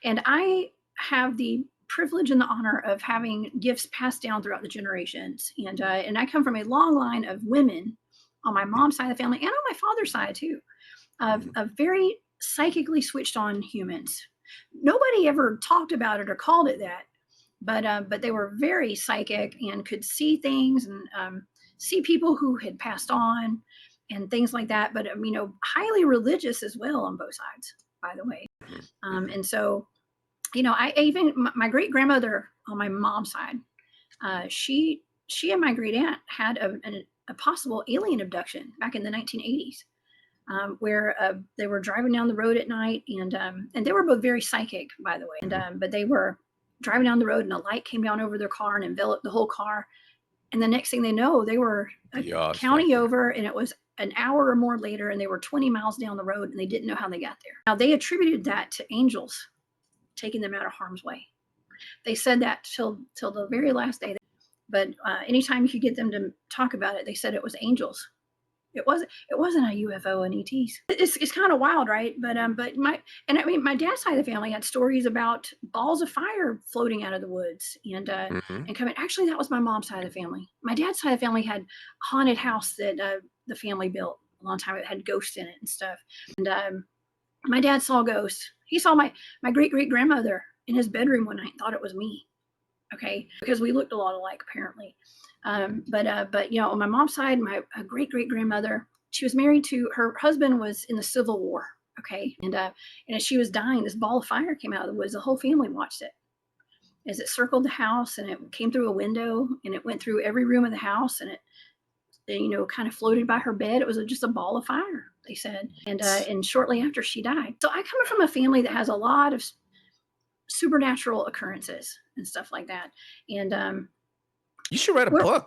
And I have the privilege and the honor of having gifts passed down throughout the generations. And I come from a long line of women on my mom's side of the family and on my father's side too, Mhm. of very psychically switched on humans. Nobody ever talked about it or called it that, but they were very psychic and could see things and see people who had passed on and things like that. But highly religious as well on both sides, by the way. Mhm. Mhm. And so, I even my great grandmother on my mom's side, she and my great aunt had a possible alien abduction back in the 1980s, where they were driving down the road at night, and they were both very psychic, by the way. And Mhm. but they were driving down the road, and a light came down over their car and enveloped the whole car. And the next thing they know, they were a Yards right county there. over, and it was an hour or more later, and they were 20 miles down the road, and they didn't know how they got there. Now they attributed that to angels taking them out of harm's way. They said that till the very last day. But anytime you could get them to talk about it, they said it was angels. It wasn't a UFO and ETs. It's kind of wild, right? But my dad's side of the family had stories about balls of fire floating out of the woods Mhm. and coming. Actually, that was my mom's side of the family. My dad's side of the family had a haunted house that the family built a long time. It had ghosts in it and stuff. And my dad saw ghosts. He saw my great great grandmother in his bedroom one night and thought it was me. Okay, because we looked a lot alike apparently. But on my mom's side, my great great grandmother, she was married to her husband was in the Civil War. Okay, and as she was dying, this ball of fire came out of the woods. The whole family watched it as it circled the house, and it came through a window, and it went through every room of the house, and it kind of floated by her bed. It was just a ball of fire, they said. And shortly after she died. So I come from a family that has a lot of supernatural occurrences and stuff like that. And You should write a we're book.